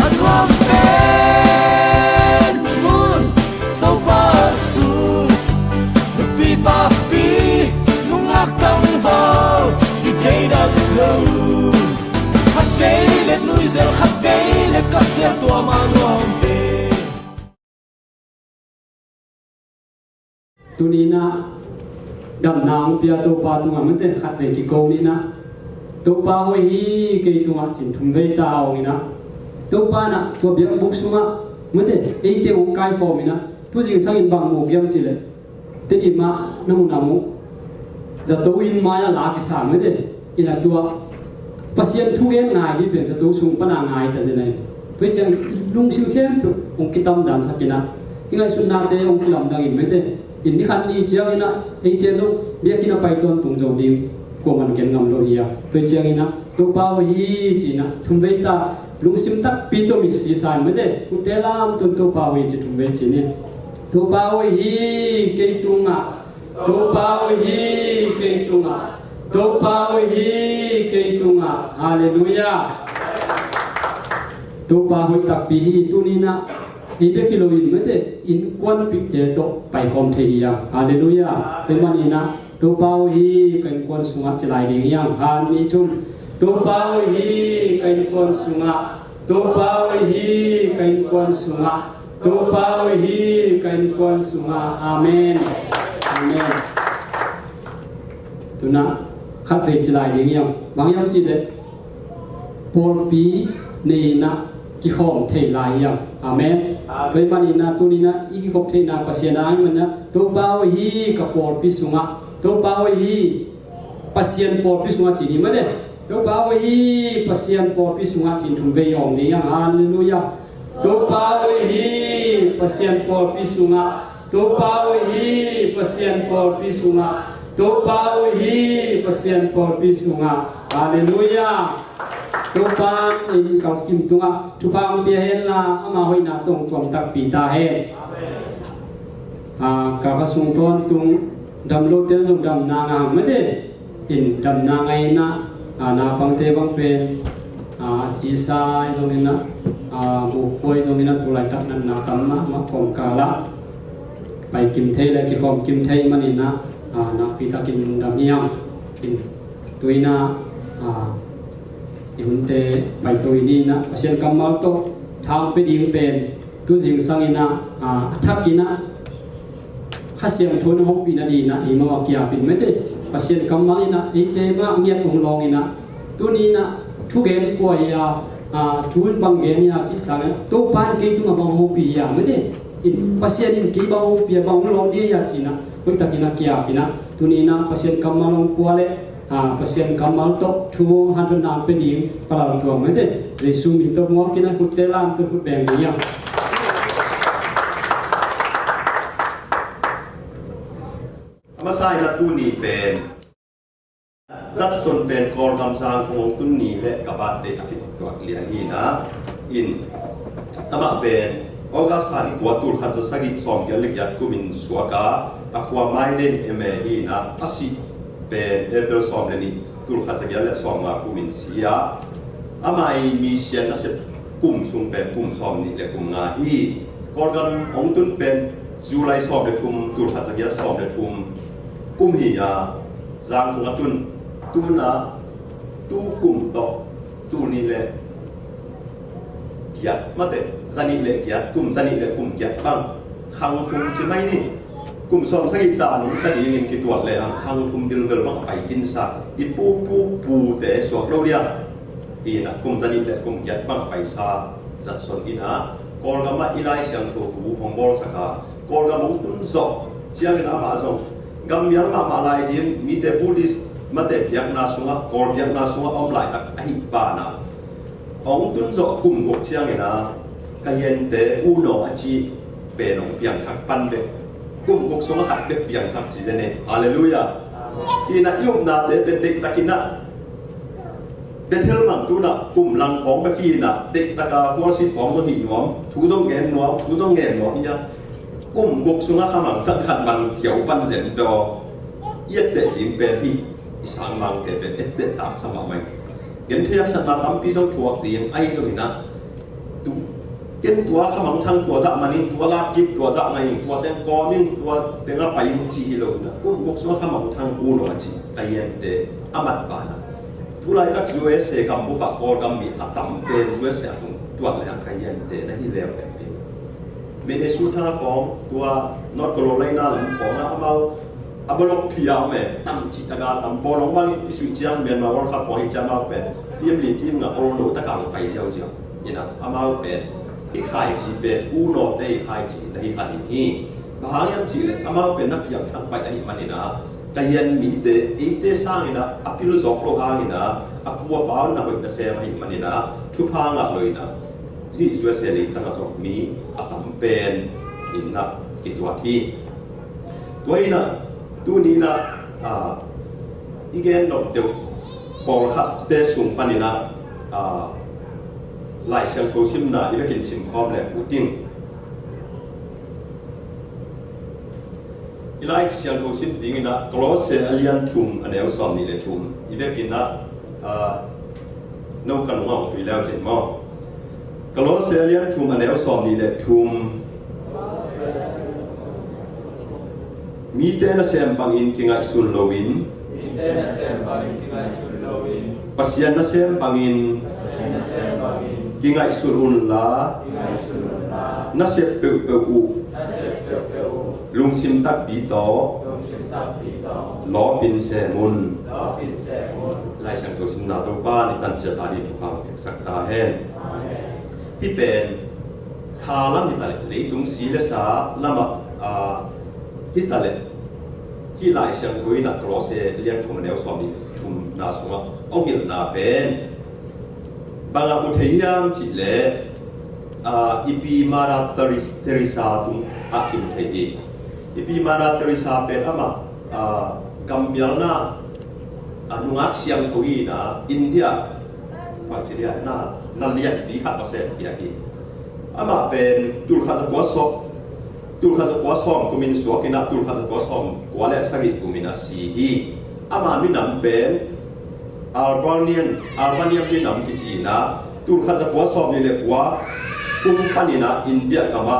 Anwam pen mun tau pasu pi pa pi lungak tang vào ki tei da lu khát ve let nuôi zel khát ve let cắt zel tua ma anwam pen tunina đầm nang pia to pa tu ngam te khat ve ki ko ni na to pa hoi hi ke tu nga chin thum ve ta ong ina to pa na to biak buk sunga mate e te ong kai ko mi na tu jing sang in bang mo gyam chi le te i ma namu namu za to in ma ya la ki sa mate ina tua pasien thu gen ngai di ben za to sung pa na ngai ta zen tu chang lung sil kem ong kitam jan sakina ingai sun na te ong kilam dang in mate in ni khan ni chiang ina ei te zo bia kina python tung zo ding ko man ken ngam lo hiya to chiang ina to pa hi chi na thum ve ta lung sim tak pi to mi si san me de u te lam tun to pa hi chi thum ve chi ni to pa hi ke tunga to pa hi ke tunga to pa hi ke tunga hallelujah to pa hui tak pi hi tu ni na ibe kiloin mete in kwan pi te to pai hom the ya hallelujah te manina to pau hi kan kon sunga chilai ding yang han ni thum to pau hi kan kon sunga to pau hi kan kon sunga to pau hi kan kon sunga amen amen tuna khat ve chilai ding yang bang yang chi de por pi nei na ki hom thei lai yang amen với bạn na tu na iki kop thei na pasiana ai mana to pau hi ka por pi sunga to pau hi pasien por pi sunga chi ni ma de to pau hi pasien por pi sunga chin thum ve yom ni yang hallelujah to pau hi pasien por pi sunga to pau hi pasien por pi sunga to pau hi pasien por pi sunga hallelujah tu pang in kau kim tunga tu pang pia hen la ama hoi na tong tuam tak pi ta he ka ka sung ton tung dam lo ten jong dam na nga ma de in dam na ngai na na pang te bang pen chi sai jong ina mu khoi jong ina tu lai tak nan na kam ma thom ka la pai kim thei la ki khom kim thei manina na pi ta kim dam yang in tuina ihunte pai toi ni na pasien kamal to thang pe ding pen tu jing sang ina athak ina khasiam thon hok ina di na i ma kya pin mete pasien kamal ina ite ma ngiat ong long ina tu ni na thu gen ko ya thun bang gen ya chi sang to pan ke tu ma bang ho pi ya mete in pasien in ke bang ho pi bang long di ya chi na ko takina kya pina tu ni na pasien kamal ong puale pasien kamal to thu han na pe ding para to me de jesu mi to mo kina ku te lam to ku beng ya amasai na tu ni pen zat son pen kor gam sang ngong tu ni le ka ba te akit to lian hi na in ama pen August khan kwa tur khat sagi som ya le ya kumin suaka akwa mai den eme hi na asi pen April som le ni tur khat sagi le som ma kumin sia amai mi sia na se kum sum pen kum som ni le kum nga hi kor gam ong tun pen July som le thum tur khat sagi som le thum kum hi ya zang ngatun tu na tu kum to tu ni le kiat mate zani le kiat kum zani le kum kiat bang khang kum chi mai ni kum som sagi ta nu ta di ngin ki tuat le ang khang kum bil bel bang ai hin sa i pu te so lo dia i na kum zani le kum kiat bang ai sa zat son ina kor ga ma ilai siang to bu phong bor saka kor ga mong tun so chiang na ma so gam yang ma lai din mi te police mate piak na sunga kor piak na sunga om lai tak ai pa na ông tuân dọ cùng một chiang này là cái hiện tế u nọ chi bề nông biển khắc pan bề cùng một số khắc bề biển khắc gì thế này hallelujah ina yêu na để bề địch takina bề theo mang tu na cùng lăng phóng bề kia na địch taka hoa sĩ phóng cho hình nhóm thú giống nghề nhóm nhá cùng một số khắc mang thật khăn bằng kiểu pan diễn cho yết để điểm bề thì sáng mang để bề để tạc sang mang hiện thế sa na tam pi jong thuak ding ai jong ina tu กินตัวขมังทางตัวจะมันนี่ตัวลากกิบตัวจะไงตัวเต็งกอมิ่งตัวเต็งไปมุจีโลนะกุ้งกุกสวขมังทางกูโนจีไอเย็นเดอามัดบานะทุไลก็ช่วยเสกำบุปกรกำมีอัตมเป็นช่วยเสกตัวอะไรไอเย็นเดนะที่เลวแบบนี้เมเนสูท่าของตัวนอตโกโลไลน่าหลังของนะเอาอับลกพิยาแม่ตั้มจิตการตั้มบอลงบางอิสุจิยังเมียนมาวันขับพอหิจามาเป็นทีมลีทีมกับโอโนตะการไปเดียวเชียวนี่นะอามาเป็นที่ขายจีเป็นอูโนได้ขายจีได้ขายนี่บางอย่างจีเลยอามาเป็นนักอย่างทั้งไปได้มันนี่นะแต่ยันมีแต่อีเตสร้างนี่นะอภิรุษโลกานี่นะอภัวบ้านนะเป็นเสียให้มันนี่นะทุกพังเลยนะที่ช่วยเสียเลยตั้งแต่มีอัตมเป็นอินนะกิตัวที่ตัวนี้นะตัวนี้นะอีกแง่หนึ่งเดียวพอขัดเตะสูงปานนี้นะหลายเชียงโคชิมนะอีกกินชิมพร้อมเลยอุดิ้งอีหลายเชียงโคชิมดิ้งนะกลอสเซอเลียนทุ่มอันนี้เอาสอนนี่เลยทุ่มอีกกินนะนกกันงอกคุยแล้วเจ็ดหม้อกลอสเซอเลียนทุ่มอันนี้เอาสอนนี่เลยทุ่มมีเตนะเซมบังอินกิงไอสุนโลวินปัสยันนะเซมบังอินกิงไอสุรุนลานะเซปเปเปอูลุงซิมตักบีโตล้อปินเซมุนไล่สังตัวสินนาตัวป้าในตันจะตาดีทุกคำสักตาแห้งที่เป็นคาลัมที่ตาเลยตุงสีเลสาละมาที่ตาเลยที่หลายเชียงคุยนักกรอเซเลี้ยงทุ่มแนวสอนนี่ทุ่มนาสงะเอาเกี่ยวนาเป็นบางอุทยานจิเลอีพีมาราตริซาตุงอาคิมุทยอีพีมาราตริซาเป็นอะมากำเบียนานุงักเชียงคุยนะอินเดียบางสิ่งนั่นเรียกดีขัดมาเสร็จอย่างนี้อะมาเป็นจุลคาสกัวศพตุลข้าจะกวาดซ้อมกุมินสวกินักตุลข้าจะกวาดซ้อมกวาดเล็กสักกุมินสีฮีอามามินำเป็นอัลบาเนียนมินำกิจีนะตุลข้าจะกวาดซ้อมนี่เรียกว่ากุมปานินะอินเดียกับว่า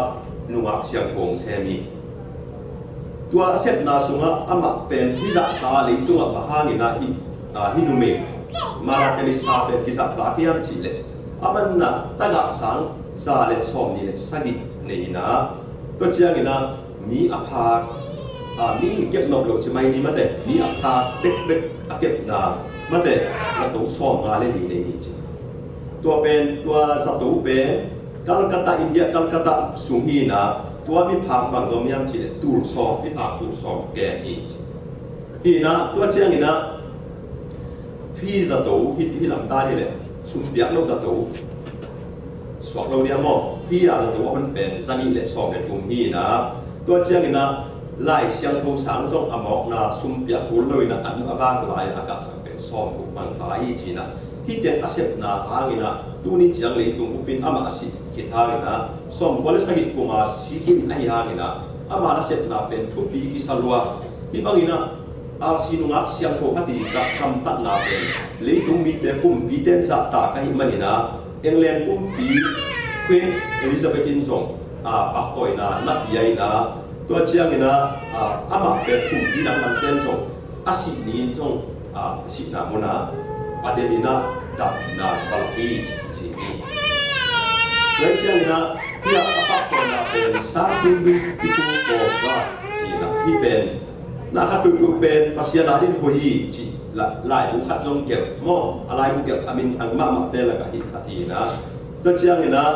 นุงักเชียงกงเซมีตัวเซตนาสุงะอามาเป็นฮิจักตาลิตัวบาฮานินะฮินุเมมาราเตลิซาเป็นฮิจักตาฮิยัมจิเลอามันนะตั้งสังซาเลซ้อมนี่เรียกสักนี่นะตัวเชียงนี่นะมีอภามีเก็บนกหลงใช่ไหมนี่มาแต่มีอภาเด็กเก็บนามาแต่จะต้องซ้อมงานเล่นดีนี่ตัวเป็นตัวศัตรูเป็นกัลกัตตาอินเดียกัลกัตตาสุงฮีนะตัวมีภาคบางตัวมีอันที่ตูร์ซ้อมมีภาคตูร์ซ้อมแก่ฮีนะตัวเชียงนี่นะฟีศัตรูที่ลำตานี่แหละสุนเบียกเราศัตรูสวกเราเนี่ยมองพี่อาจจะตัวมันเป็นสันนิษฐานสองในทุ่มนี้นะตัวเชียงนี่นะไล่เชียงภูสางจงอมอกนะสุ่มเปียกหุ่นเลยนะอันบางหลายอากาศสังเป็นซ้อมถูกมันตายจีนะที่เด็กอาเซียนนะหางินะตัวนี้เชียงเลยตรงอุปินอามาสิคิดหางินะซ้อมวันละสักกี่กุมาสิกินไอ้หางินะอามาอาเซียนนะเป็นทุบีกิสลัวที่บางนะอาศินุงักเชียงภูคดีกับคำตัดนาเป็นเลยตรงมีแต่กุมปีเต้นสัตตากันหิมันนะเอ็งเลียนกุมปีควีนเอลิซาเบธินจงปักต่อยนะนับใหญ่นะตัวเชียงนี่นะอามาเป็นผู้ที่นั่งนั่งเต้นจงอาศินีจงศินามุนะประเด็นนี้นะดับนาบาลีจีนี่เลยเชียงนี่นะที่ปักต่อยนะเป็นสามพิมพ์ที่ผู้โตก็จีนะที่เป็นนะครับผู้เป็นภาษาลาตินคุยจีหลายผู้ขัดจงเก็บหม้ออะไรผู้เก็บอามินทางมาเตละกับฮิตคดีนะตัวเชียงนี่นะ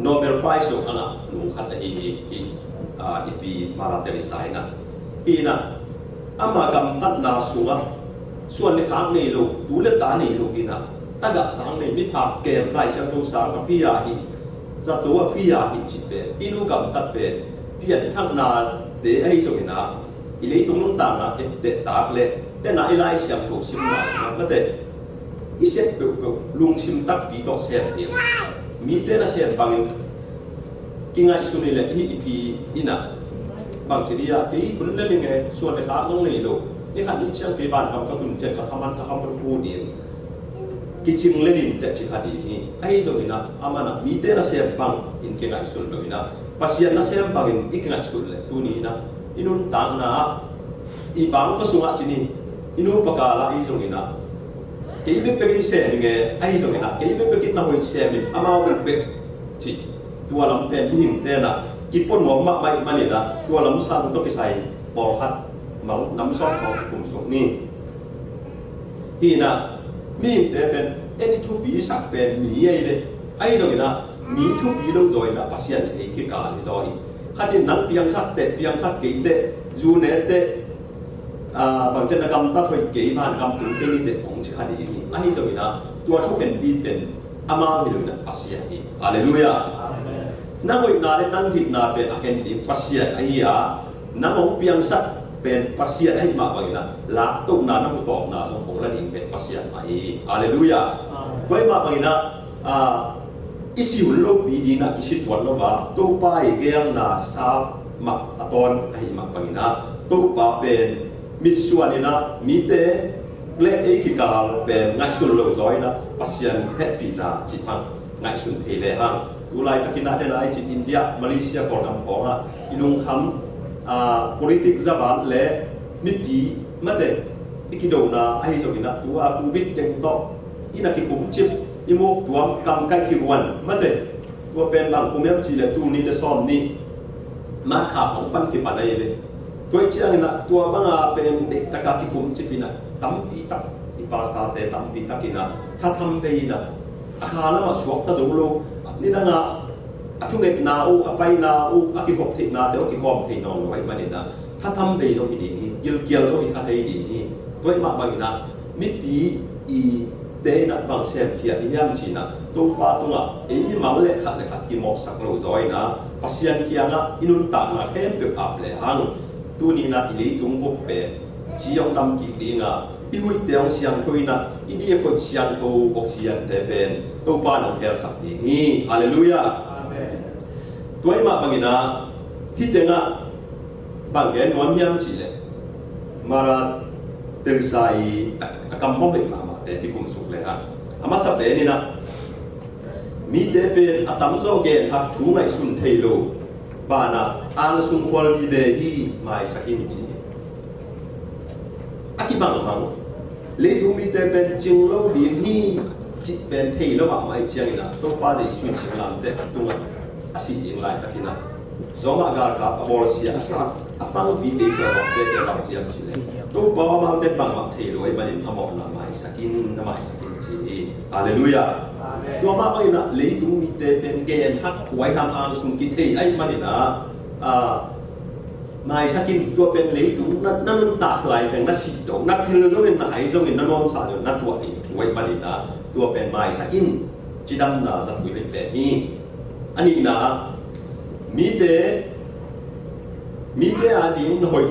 โนเบลไพรส์ของนะหนูขัดอีปีมาราเตริสายนะอีนะอามากำตัดนาสุงะส่วนในข้างในลูกดูเลตาในลูกอีนะตั้งแต่สังในมิถาเกมไล่เชิงตัวสางกับฟิยาฮิจัตุวฟิยาฮิจิเป็นอินูกำตัดเป็นเปลี่ยนทั้งนาเดะให้สุกินะอีเลยตรงนู้นต่างนะเตะตากเลยแต่นาอีไล่เชียงถูกชิมนาไม่แต่อีเสกลุงชิมตักปีโตเสียเดียวมีเตนะเสียบางกิงไงสุนิเลที่อีพีอินะบางทีเดียที่คุณเล่นยังไงส่วนในร้านน้องนี่ลูกนี่ขันนี้เชียงปีบานคำก็ตุนเจ็ดกับคำมันกับคำมันพูดเดียวก kiching lenin te chikadi ni ai zo ina amana mi te na sem pang in ke ngai sul lo ina pasian na sem pang in ikingai sul le tu ni na inun tang na i bang ko sunga chini inu pakala i zo ina ke ibe pekin se nge ai zo ina ke ibe pekin na hoi se min amao be chi tua lam pen hing te na ki pon mo ma mai mani na tua lam sang to ki sai bor hat mau nam sok ko kum sok ni hi na mi te pen eni thu bi sak pen mi ai de ai rồi na mi thu bi đâu rồi na pasien ai ki ka ni rồi khatin nang piang khak ke te ju ne te bằng chân là cầm ta phải kỹ bàn cầm tụng cái đi để phóng chỉ khai đi ai rồi na tua thu pen đi pen ama hi rồi na pasien ni hallelujah nang oi na le nang thik na pen aken di pasien ai ya nang ong piang sak pen pasien ai ma bang na la tu na na ku to na so hong la ding pen pasien ai hallelujah toy ma bang na isi lo bi di na isi tuan lo ba to pa ai geang na sa ma aton ai ma bang na to pa pen mi suan na mi te le ai ki ka pen ngai sul lo zoi na pasien happy na chi thang ngai sun the le hang tu lai takina de lai chi India Malaysia ko dam ko ha inung kham politik zaban le mi pi ma de ikido na ai zo ina tu a covid teng to ina ki kum chip imo tuam kam kai ki wan ma de tu pen bang kumem chi le tu ni de som ni ma kha ong pan ki panai le tu chiang na tu bang a pen de taka ki kum chip ina tam pi tak i pasta te tam pi takina tha tham be ina akhala ma suak ta zo lo ni na nga athung ek na u apai na u akikok thei na te okikom thei no lo ai mani na tha tham be zo ni ni gil kial zo ni kha thei ni ni toi ma bang na mi pi i te na bang sem khia ni yam chi na to pa to nga e ma le khat ki mok sak lo zoi na pasian kia na inun ta na hem pe ap le hang tu ni na i le tung bok pe chi yong dam ki di nga i hui teong siang koi na i di ko siang ko bok siang te ben to pa na her sak ni ni hallelujah amen toy ma bangina hi tenga bang gen non yam chi le mara tersai akam mo be ma te ki kum suk le ha ama sa be ni na mi te ben atam zo gen hak thu ngai sun thei lo ba na an sun kwal di be hi mai sakin chi akibang hang le tu mi te ben jing lo di hi chi ben thei lo ba mai chiang ina to pa de sui ching lam te tu nga asi ing lai takina zoma gar ka abor sia sa apang bi te ka ba te te ba chiang chi le to pa ma te bang ma thei lo ai ba nin amo na mai sakin chi hallelujah amen to ma ba ina le tu mi te ben gen hak wai ham ang sung ki thei ai ma ni na mai sakin tua pen le tu na nun ta lai pen na si do na pil no nen na ai zo nin na nom sa na tua ni tuai ba ni na tua pen mai sakin chi dam na za pui le pe ni ani na mi te a ding hoi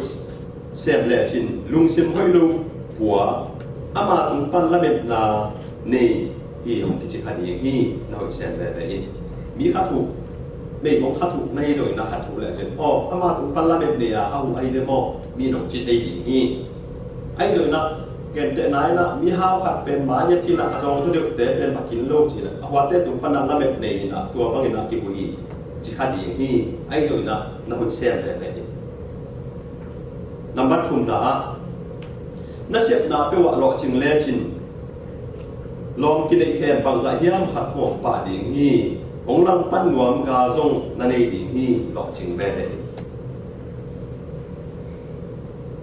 sem le chin lung sim hoi lu bua ama tung pan la met na nei hi hong ki chi khani hi na hoi sem le be in mi kha thuไม่ของข้าถูกในโดยนะข้าถูกแหละจนอ๋อถ้ามาถึงปัลลาเมเนียเอาไอ้เดโมมีหนองจิตไอ้ดีนี่ไอ้โดยนะแกนเตนายนะมีห้าวขัดเป็นหมาเยที่นะกระจองทุเดียวเตะเป็นผักกินโลกสินะว่าเตะถึงปันนังละเมเนียนะตัวบางอย่างนะกิบุยจิคาดีนี่ไอ้โดยนะนักหุ่นเสียเลยเนี่ยนำบัตรทุ่มนะนั่นเสียบนาไปว่าหลอกจึงเล่จินลองกินไอ้แคมบางสายย่ำขัดหัวป่าดีนี่องลังปั้นรวมกาซงนั่นเองที่หลอกจิงแบบนี้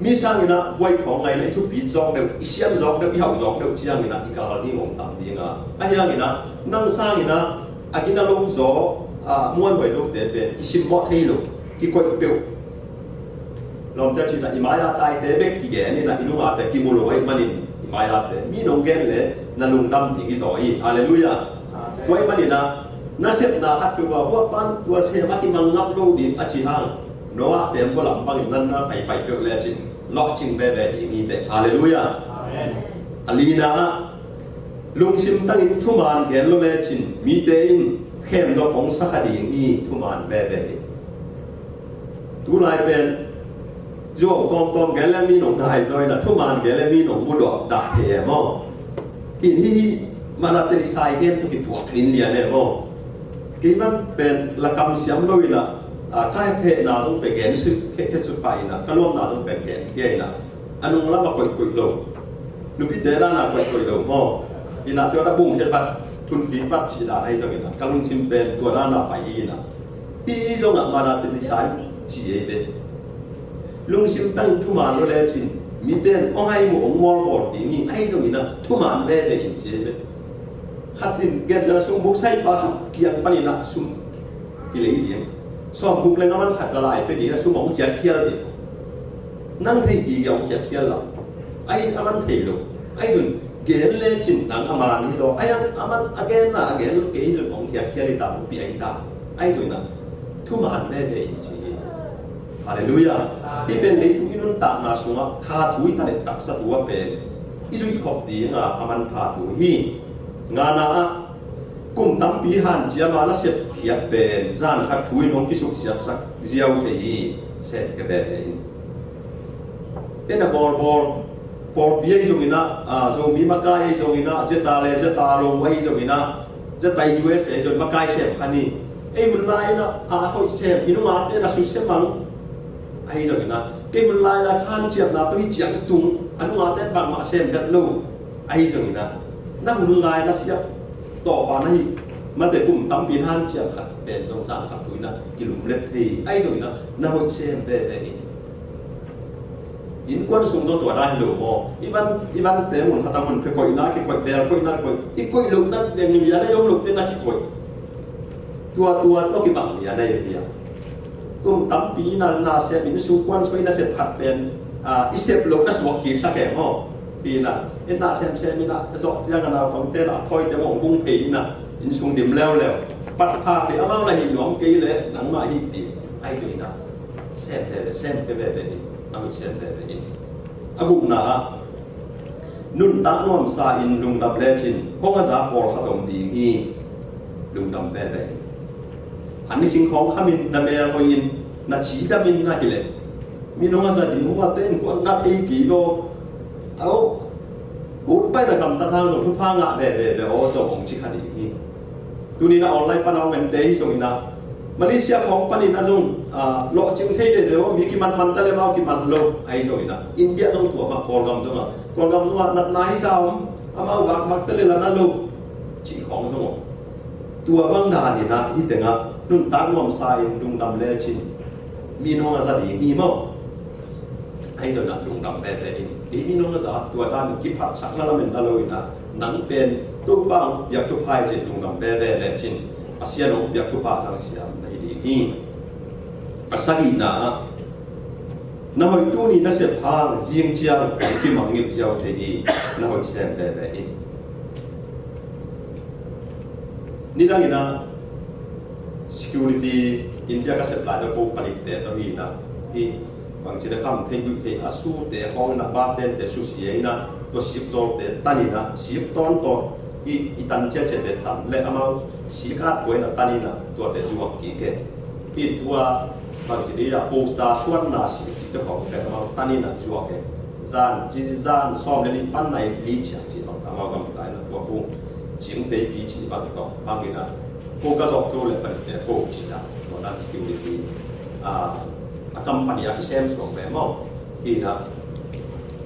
มีสร้างนะไว้ของไงในทุกปีจองเดียวอีเชียนจองเดียวอีเหาจองเดียวที่ยังนะอีกาลนี่งงต่ำดีนะไอ้ยังนะนั่งสร้างนะอากินาลงโซม้วนไว้ลูกเด็ดเป็นอีชิมมอดให้ลูกที่กวยเปียวลองจะจินะอีมายาตายเด็กเบ็กกี่แกนี่นะอีนุ่งอาแต่กิมูโรไว้มันนี่อีมายาแต่มีน้องแกนเลยนั่นลุงดำที่กี่ซอยฮาเลลูยาตัวไอ้มันนี่นะน่าเสียดายคือว่าปันตัวเสียมาที่มังงับโลดินอาชีฮังโน้ตเต็มก็หลังปังนั่นนะไปเปรี้ยวแล้วจริงล็อกจริงแบบอย่างนี้แต่ฮาเลลูยาอันนี้นะลุงซิมตั้งอินทุมานแกนโลเลจินมีเตอินเข้มดอกของสักดีอย่างนี้ทุมานแบบนี้ทุลายเป็นโยกกองแกนแล้วมีหนองไทยจอยนะทุมานแกนแล้วมีหนองบุดอกดักเหี่ยมออินที่ มันอาจจะใส่เกมตุกิตัวลินเลียเนี่ยโมกี่มันเป็นละกำเสียงลุยนะใกล้เพศนาต้องไปแกนสุดแค่สุดไปนะก็ร่วมนาต้องไปแกนเที่ยนะอันนู้นละมาคุยลงลูกพี่เตด้านะคุยลงโมอีน่ะตัวระบุงเช่นปัดทุนกีปัดชีดาให้จังนะกำลังชิมเป็นตัวด้านนาไปอีนะที่จงอ่ะมันอาจจะใส่จีเอเดลุงชิมตั้งทุมาโนเลจินมีเต้นอ้องให้หมูองมอลบอดอย่างนี้ไอ้ตรงนี้นะทุกมันเล่ได้ยินเจ็บขัดดินเกิดจะสุ่มบุกใส่ปากเกี่ยงปนินะสุ่มกิเลสเดียงสอบบุกเลยก็มันขัดละลายไปดีนะสุ่มองเจ็ดเที่ยวเดียวนั่งที่กี่องเจ็ดเที่ยวละไอ้อามันเที่ยวไอ้ส่วนเกลเล่จินนั่งอามันนี่โตไอ้อามันอาเกลนะอาเกลเกลส่วนองเจ็ดเที่ยวที่ตามปีไอ้ตาไอ้ส่วนนั้นทุกมันเล่ได้ยินเจ็บฮาเลลูยาที่เป็นลิทุกินุนตานาสุงะขาถุยทะเลตักสัตว์ว่าเป็นอิจุยขอบดีงาอามันขาถุยงานากุมตั้มปีหันเจียมาละเสพเขียบเป็นจานขาถุยน้องกิสุกเสียบสักเจียวเทีเสร็จก็เป็นเป็นบอลเบียจงอินะจงมีมากายจงอินะเจตาเลเจตาโลไว้จงอินะเจตายช่วยเสียจนมากายเสพขันนี้ไอ้มันไล่นะเขาเสพอินุมาเตนะสุเสมังไอ้จังนะเกี่ยมันลายละขันเจียบนะตัวที่เจียบตุงอันนู้นแต่บางมาเซมกันลูไอ้จังนะนั่งมันลายละเสียบต่อไปนี่มันแต่กลุ่มตั้มปีหันเจียบขัดเป็นตรงสามขัดตุยนะกิลุมเล็บทีไอ้จังนะนั่งมันเซมได้อินควันส่งตัวได้หรือบ่อีบันแต่มันขัดมันเพื่อคอยนักคอยเดลคอยนักคอยอีคอยลูกนักเดนิยาได้ยอมลูกเดนักคอยตัวต้องกี่บางเนี่ยได้เดียวกุมตั้มปีนาเสียบินสุกวันสวยนาเสียผัดเป็นอิเสบลกนาสวกกีสักแก่หม้อปีน่ะเอ็นนาเสียมีน่ะจะสอบยังกันเอาของเตล่ะถอยจะมองบุ้งผีน่ะอินสุงดิ่มแล้วปัดภาพเลยเอามาอะไรหินหลงกีเลยหนังมาหินดีไอ้จุยน่ะเส้นเตเบนี่เอาเส้นเตเบนี่อากุน่ะนุ่นตั้งนวมซาอินลุงดำเลจินพวกอาจารย์ปอลขดมดีฮีลุงดำเบอันนี้สิ่งของขมินดำเบลโอินน่าชีดำมินน่ากิเลมีน้องอาจารย์ดีว่าเต้นกวนน่าทีกี่โลเอากูไปแต่คำตาทางทุกพังอ่ะเดี๋ยวส่งของชิคาดีนี่ตัวนี้นะออนไลน์ปนเอาเงินเตยส่งนะมาเลเซียของปนินะส่งโลจิงเทยเดี๋ยวมีกี่มันทะเลมากี่มันโลไอ้ส่งนะอินเดียส่งตัวมาโกลกำส่งโกลกำส่งนัดนายสาวอามาวักทะเลละนั่นโลชีของส่งตัวบางดานี่นะที่แต่งะนุ่นตั้งวมสายดุงดำเลชินมีน้องอาจารย์ดีมีมั้งไอ้เจ้าหน้าดุงดำเลนี่มีน้องอาจารย์ตัวด้านกิพัดสักนั่นละมันนั่นเลยนะหนังเป็นตุ๊กปังอยากทุพายจิตดุงดำเลชินอาเซียนอยากทุพาสังเสียมในดีนี่อาศัยนะน้าหอยตู้นี่น่าเสียทางเจียงเจียงที่มังเงียบเจ้าเทีน้าหอยเซมเลนี่ได้นะ security อินเดียก็เสร็จหลายตัวผลิตแต่ตัวนี้นะที่บางทีเราทำเทคนิคที่อาสูแต่ห้องนักบาสเต้นแต่สุเสียนะตัวสิบตัวแต่ตันนี่นะสิบตัวตัวอีตันเชื่อแต่ตันและเอามาสิกัดไว้นะตันนี่นะตัวแต่จัวกี่เกตที่ตัวบางทีเราโพสต์ส่วนน่าสิที่ตัวของแต่เอาตันนี่นะจัวเกตจานซ้อมเรื่องปั้นในที่เชียงที่ต้องทำเอากำลังกายนะตัวกูจิงเตยปีที่บางทีบางทีนะพวกกระสอบตัวเลยเป็นแต่พวกจีน่าตัวนั้น security กัมพูชาที่เซมส์ของแบบมั่งอีนะ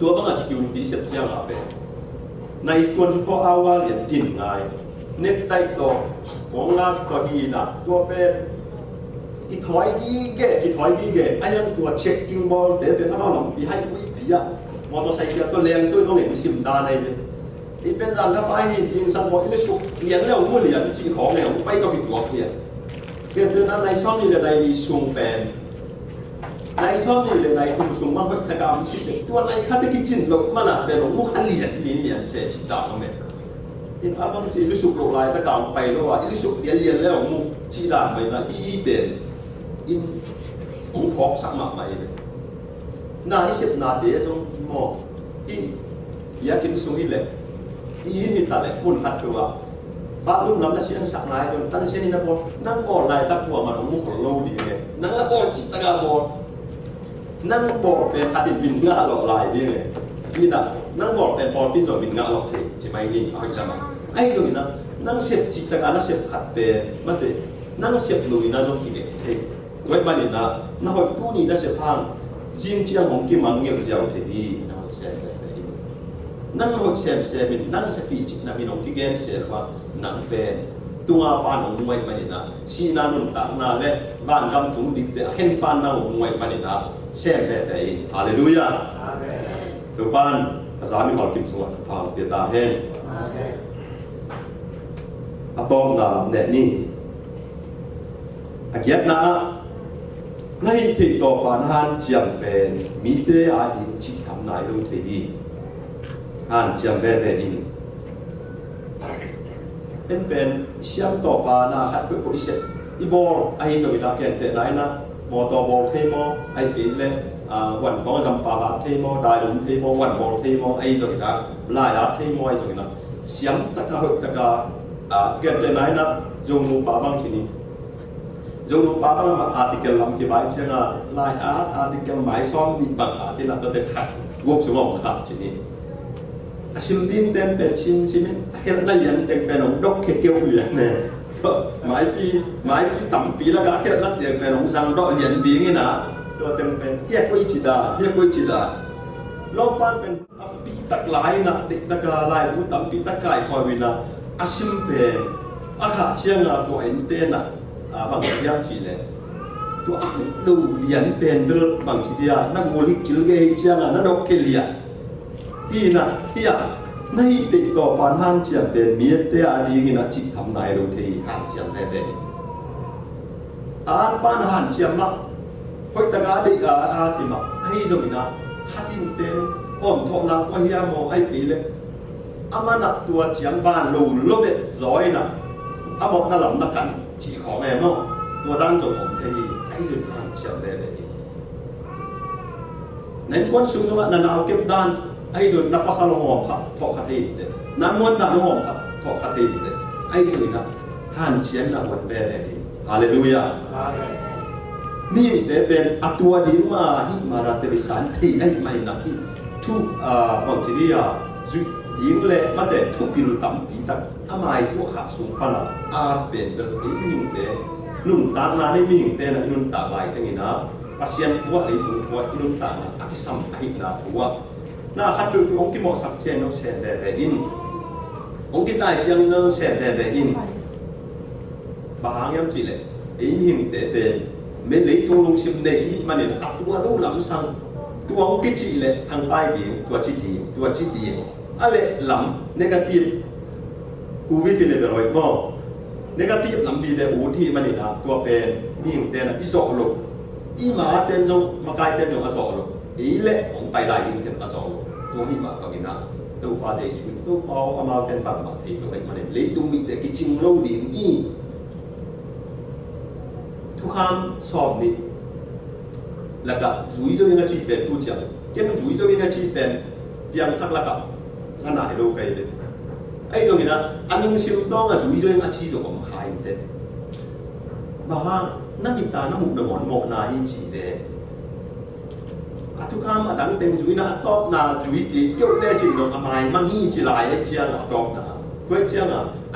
ตัวบาง security เสียบเสียงอะไรใน24 hour เรียนดินไงเน็ตไตตัวของงานตัวอีนะตัวเป็นอีถอยดีเกะไอ้ยังตัวเช็คกิ้งบอลเดี๋ยวเป็นอะไรหลังปีให้วิบีอะมอเตอร์ไซค์ตัวแรงตัวน้องเห็นสิมดาในเลยที่เป็นร้านกาแฟยิงสังหรณ์ที่สุดเรียนแล้วมั่วเรียนจริงของเนี่ยไปต้องผิดตัวเรียนเดือนนั้นในช่องนี้เลยในซุงเป็นในช่องนี้เลยในทุ่งซุงมันก็ตะการมันชี้เสียตัวในข้าตะกี้จินหลบมันอ่ะเป็นหลงมุขเรียนเสียจิตดาวน์เนี่ยที่อาบังจีลิสุกหลบลายตะการไปแล้วว่าลิสุกเรียนแล้วมุขจีดานไปนะอีเป็นอินมุขพอกสักมากไปเลยน่าที่เสียน่าเดี๋ยวส่งหมอที่อยากกินซุงนี่แหละอีนี่ตัดเลยปุ่นขัดตัวบ้านรุ่นน้ำจะเสียงสักนายจนตั้งเช่นนี้นะพอนั่งบอลลายตะกัวมันมุขโลดีเลยนั่งละบอลจิตตะการบอลนั่งบอลเป็นขัดติดบินง่าหลอกลายดีเลยนี่นะนั่งบอลเป็นบอลที่ตัวบินง่าหลอกเทใช่ไหมนี่เอาอีกแล้วมั้ง ai rồi nang xếp chỉ ta cả nó xếp khát bè mà thế nang xếp lùi nó giống cái thế vậy mà nên nó hỏi tu ni nó xếp hàng riêng chiang hồng kim mang nghiệp giàu thế đi nó xếp đấy nang hỏi xem mình nang xếp chỉ là mình hồng cái xếp qua nang bè tua pan hồng ngoài mà nên si na nun ta na le ban gam tung đi thế khen pan na hồng ngoài mà nên xếp đấy hallelujah tu pan azami mal kim suat phang te ta hen atom na ne ni agiat na ngay thì tổ phản han chiam bền mỹ tế à đi chỉ thầm nại luôn thì han chiam bền để in em bền xiêm tổ phản na hạt bự bụi sệt ibor ai rồi đã kẹt tệ lại na mò tổ bò thêm mò ai kỹ lên quần có gầm phá bát thêm mò đại đúng thêm mò quần bò thêm mò ai rồi đã lại đã thêm mò ai rồi na xiêm tất cả hợp tất cả kẹt tệ lại na dùng một bá băng chỉ đi dù lúc ba băng mà article làm cái bài chứ là lại article máy xóm đi bằng thì là tôi để khắc gốc xuống một khắc chứ đi sim tin tên bên sim cái là nhận tên bên ông đốc cái kêu liền này máy tẩm pí là cái là tiền bên ông sang đó nhận đi như nào tôi tên bên tiếc quay chỉ là lúc ban bên tẩm pí tắc lái nè để tắc lái cũng tẩm pí tắc cài khỏi vì là sim bên khắc chiang là tôi anh tên là bằng cái giang chỉ này tôi đầu liền tiền đưa bằng chỉ dia nó ngồi chữ cái chiang là nó đọc cái liền khi nào khi nay bị tổ phản hàng chiang tiền miết thế đi cái nó chỉ thầm này rồi thì hàng chiang này đấy phản hàng chiang mà hồi ta cái đi thì mà hay rồi nè hát tin tiền ôm thọ nào qua hiam mò ai bị lên mà nạp tua chiang ban lù lốp đấy giỏi nè một nó làm nó cắn chỉ khó mềm không tôi đang dùng một thì ấy rồi hàng triệu về đấy nên quân súng nó là nào kép đan ấy rồi nó pasal ngom thật thọ khát thì đấy nó muốn là ngom thật thọ khát thì đấy ấy rồi nó hàng chiến là một về đấy hallelujah ni để bên atua đi mà ra tới sản thì ấy mày là khi thu bằng chỉ điยิงเละมาแต่ทุกปีรุตั้มปีตั้งทำไมพวกขาสูงขนาดเป็นแบบนี้ยิ่งเตะนุ่นตางนาได้มียิ่งเตะนะนุ่นตางไหลตั้งนี้นะปัสยันทัวเลยตุ้งทัวนุ่นตางนะอักษรไอ้นาทัวน่าขัดดูองค์ที่เหมาะสักเช่นน้องเสดแต่อินองค์ที่ใต้เชียงน้องเสดแต่อินบางอย่างจีเลยไอ้ยิ่งเตะเป็นเมื่อเลยทุ่งลงชิมเดย์มันเนี่ยอัตัวรู้ล้ำสั่งตัวองค์ที่จีเลยทางใต้ดีตัวจีดีอะไรลำ negative กูวิธีเลยแบบไรบ้าง negative ลำดีแต่อูที่มันนี่นะตัวเป็นมีอย่างเต้นอิโซโลอีมาเต้นจงมากายเต้นจงอิโซโลอีเละของไปได้ดิ้งเต้นอิโซโลตัวที่มาปกินนะตัวพาเดชุนตัวพาวอามาเต้นปังมาทีตัวไอ้มันเนี่ยเลยตุ้มมีแต่กิจงโลดีนี่ทุกคำสอบนี่แล้วก็จุยจะมีหน้าที่เป็นผู้จัดเกี่ยงจุยจะมีหน้าที่เป็นเพียงทักละกับขนาดโลกไกลเลยไอ้ตรงนี้นะอันนึงชิมต้องจุยจะมีหน้าที่ของขายเด็ดบางนักบิดตาหน้าหมุนหมอนหมอกนาอินจีเด็ดทุกคำดังเต็มจุยนะตอบนาจุยตีเกี่ยวแน่จริงตรงอะไรมั่งยี่จีลายไอ้เจ้าตอบนาก็เจ้า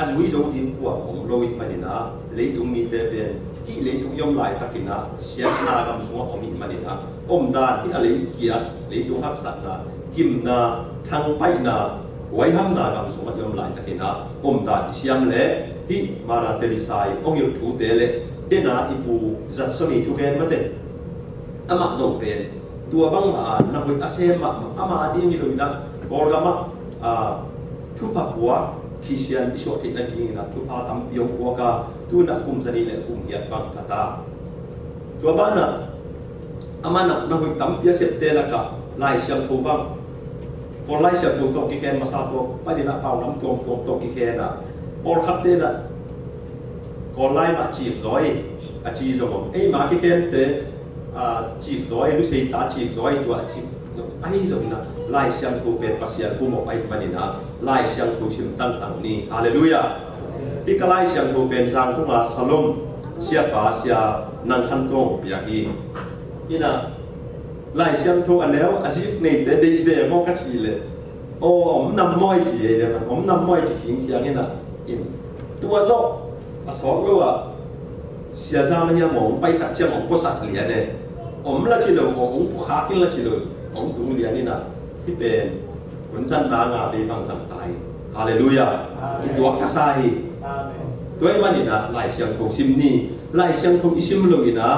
จุยจะดีกว่าของโลกมันนี่นะเลยตรงนี้เด็ดเป็นที่เลยทุกยมลายตะกินนะเสียหน้ากับสมองของมิมันนี่นะอมดาที่อะไรเกียร์เลยตรงหักสัตนะกิมนาทางไปนาไว้ห้ามนากับสมองยมลายตะกินนะอมดาที่เสียมเล่ที่มาราเตลิไซองยุทูเตเล่เดนาอีปูจัดสมีทุกแห่งมาเตอามาส่งเป็นตัวบังนักวิอาเซมอามาดีนี่เลยนะกอลกามาทุบหัวคิเชียนอิสโอตินันยิงนะทุบพาทำยงหัวกาตัวนักกุมสนิเลกุมเกียรติบังตาตัวบ้านน่ะอามานักวิทำยาเสพติดละกับไล่เสียงผู้บังพอไล่เสียงผู้ตกกิเคนมาซาตัวไปดีละเผาน้ำตกกิเคนน่ะพอขับเดินน่ะก็ไล่มาจีบร้อยจีบผมไอ้มากิเคนเตจีบร้อยรู้สึกตาจีบร้อยตัวจีบไอ้ส่วนน่ะไล่เสียงผู้เป็นปัสยาผู้หมกไอ้มันนี่นะไล่เสียงผู้ชิมตั้งนี่ฮาเลลูยาที่กลายเสียงผู้เป็นจางผู้มาสลมเสียป่าเสียนังขันตรงอย่างนี้นี่นะไล่เสียงผู้อันแล้วอาชีพในแต่เด็กมองกัดชีเลย โอ้ผมนำม้อยจีเดียวกันผมนำม้อยจีขิงเคียงนี่นะอินตัวโจ๊กมาสอนรู้ว่าเสียใจมันยังมองไปขัดเชื่อมของผู้สัตว์เหลียเนี่ยผมละคิดเลยผมผู้หากินละคิดเลยผมตุงเหลียนี่นะที่เป็นคนสั้นนางาไปบางสังตายฮาเลลูยาที่ตัวกษัตริย์ตัวมันนี่นะหลายเสียงของซิมนี่หลายเสียงของอิซิมลงนี่นะ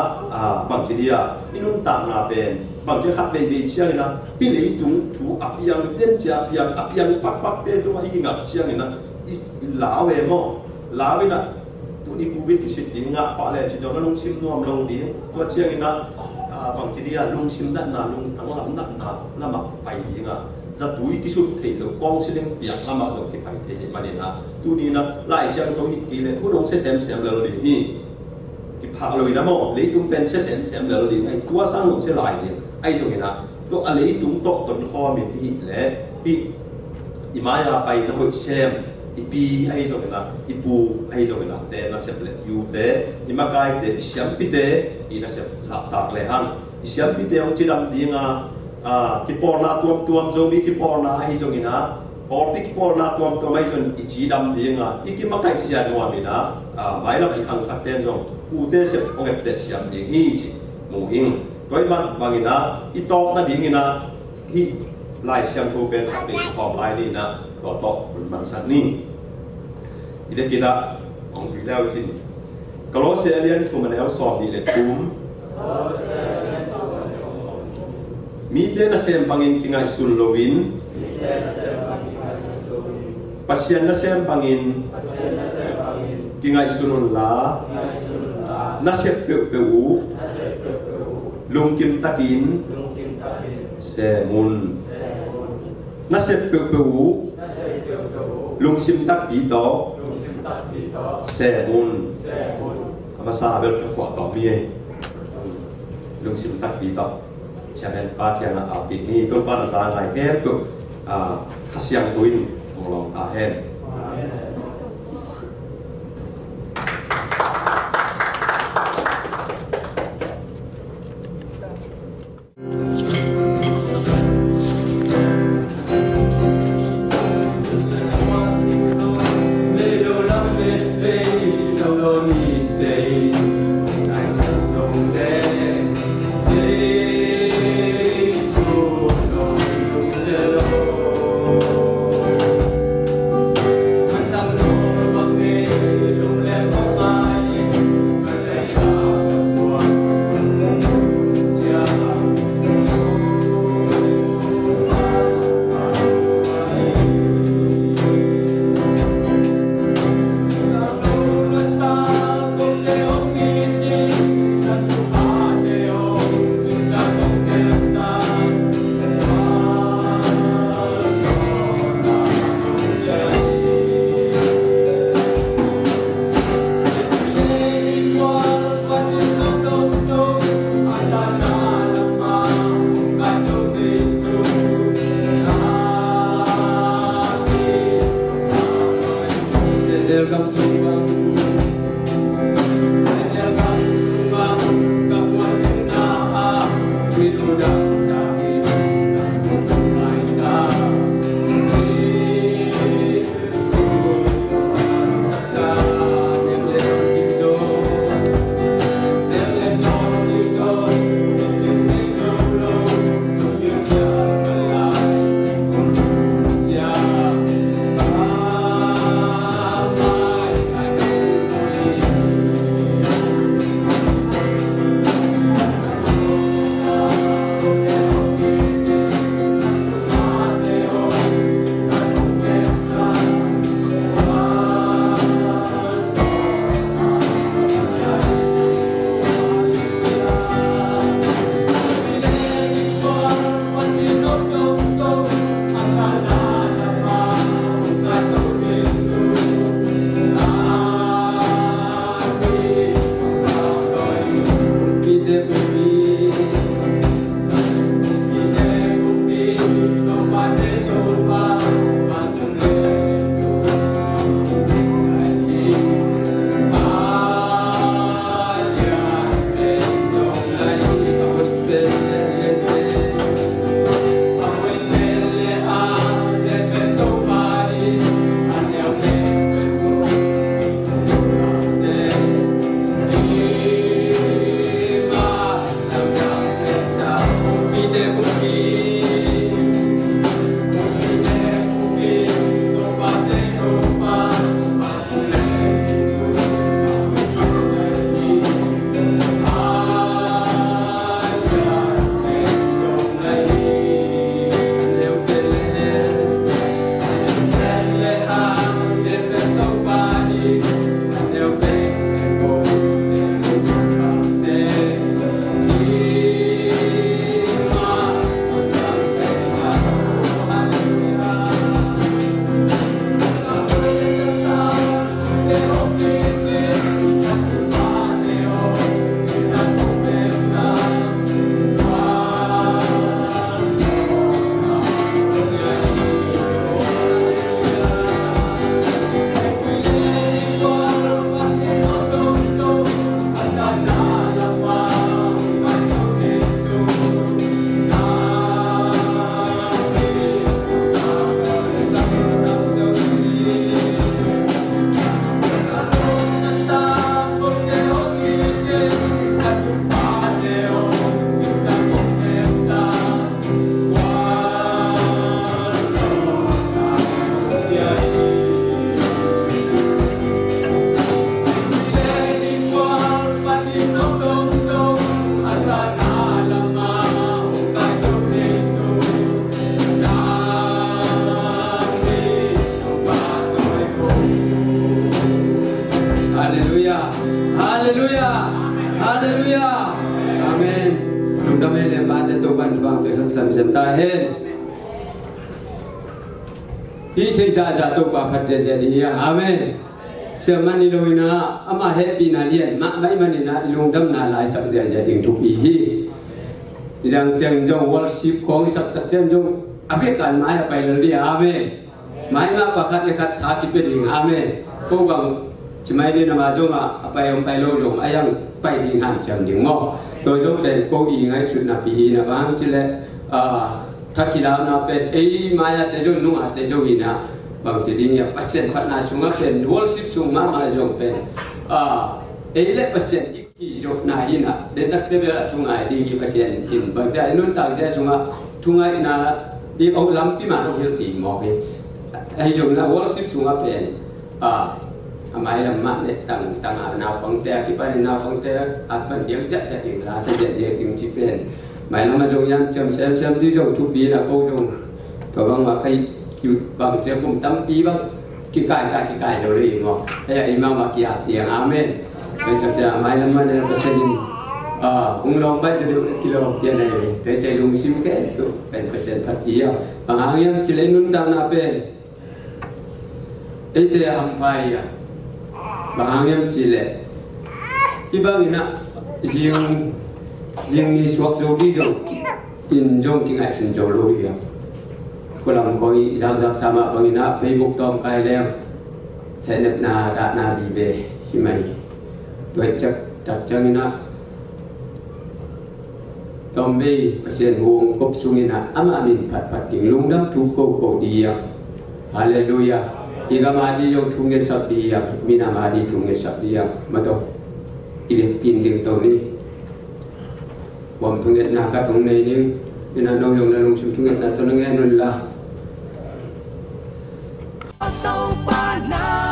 บางทีเดียอินุนต่างนาเป็นบางทีขัดในเชียงนี่นะที่เลยตุงถูอับยังเด่นเจียบยังอับยังปักเต้ตัวอีกงับเชียงนี่นะลาวเอโมลาวินะตัวนี้กูวิทย์กิสิทธิ์งะปะเลยจิตเราลงซิมนวมลงดีตัวเชียงนี่นะบางทีเดียลงซิมด้านหน้าลงทั้งลำด้านหน้าละมักไปดีงะจะตุยกิสุดเทลกองเสียงเปียกละมักจะไปเทมันนี่นะตัวนี้นะหลายเชียงตัวอีกกี่เลยผู้ลงเสียมเลยดีนี่ที่พักเลยนะโมเลยตุ้มเป็นเสียมเลยดีไอ้ตัวสร้างลงเสียหลายเนี่ยไอ้ตรงนี้นะตัวอะไรตุ้มโตต้นคอมีปีและปีอีมายาไปนะหัวเชมอีปีไอ้ตรงนี้นะอีปูไอ้ตรงนี้นะแต่น่าเสียเปล่าอยู่แต่อีมากายแต่เสียมปีแต่อีน่าเสียสักตากเลยฮันอีเสียมปีแต่องค์ที่ดำดีงากิปอร์นาตัวมโซมีกิปอร์นาไอ้ตรงนี้นะพอปีกิปอร์นาตัวไม่จนอีจีดำดีงาอีกิมากายเสียนัวมีนะไม่รับอีกครั้งขัดเต้นจงอูเตเสียองค์เด็ดเสียมดีอีจีมูอิงตัวมันบางทีนะอีตอกนั่นดีงี้นะที่ลายเสียงตัวเป็นขัดเป็นขอบลายนี่นะก็ตอกมันสักนี่อีเด็กกินละองค์ที่แล้วจริงกลอเซียเลียนทุ่มมันแล้วสอบดีเลยทุ่มมีเดนเซมบังอินกิงไอสุลโลวินปัสยันนเซมบังอินกิงไอสุลลานาเซปเปวูลุงกิมตะกินเซมุนนาเซปเปวูลุงซิมตักปีโตเซมุนภาษาเบลขวดต่อมีลุงซิมตักปีโตฉะนั้นป้าแกน่ะเอากินนี่ต้นป้าภาษาไงแค่ตัวขัดยังตุยมองลองตาแห้ง เลลูยาฮาเลลูยาฮาเลลูยาอาเมนลุงดำเนินเลยบ้านจะตัวกันฟังไปสักสามสิบตาเห็นพี่เทจ่าจะตัวกว่าพัดเจเจดีอาเมนเสมันนี่ลุยนะอามาเฮปีนาเลียนมาไม่มันนี่นะลุงดำนาลายสักเจเจดิ่งทุกปียังจังจงวอลชิปของสักจังจงอาเมกันไม้ไปเลยอาเมนไม้มาประคัดเลยคัดขาที่เป็นดิ่งอาเมนเขาบังจะไม่ได้นมาจงอ่ะไปโลจงอายังไปดิ่งหันจังดิ่งหม้อโดยจงเป็นโกอีไงสุดนับปีนะบางทีเลยถ้ากีฬานับเป็นมาyaแต่จงนุ่งแต่จงอินะบางทีดิ่งเนี่ยเปอร์เซ็นต์พัฒนาสูงเป็นวอลชิปสูงมาจงเป็นเลยเปอร์เซ็นต์ที่จงน่าอินะเด็กนักเรียนทุ่งไอ้ดีกี่เปอร์เซ็นต์อินบางทีนุ่นต่างใจสูงทุ่งไอ้นะดีเอาลำปีมาต้องเยอะปีหมอกไอ้จงนะวอลชิปสูงเป็นamai lamma ne tang na pang te ki pa na pang te at ban yang ja ja ding la sa ja ja ding chi pen mai lamma jong yang cham sem di jong thu pi na ko jong to bang ma kai yu bang che kum tam pi bang ki kai jo ri ngo ai ma ma ki a tiang amen ben ta ja mai lamma ne pa se din ung long ba ja du kilo tiền này để chạy lùng sim ke tu pen percent phat dia bang ang yang chi le nun dam na pen ai te ham pai ya bang em chỉ lệ ibang ina riêng ni suak jo đi jo in jong ki ngai sun jo lo ya ko lam ko i za sama bang ina Facebook tom kai lem henep na da na bi be himai doi chak chang ina tom be pasien huang kop sung ina ama min phat ding lung dam thu ko dia hallelujah Iga madi jong thunge sak dia mina madi thunge sak dia mato ile pin ding to ni bom thunge na ka tong nei ni ina no jong na lung su thunge na to nge nun la tàu pa na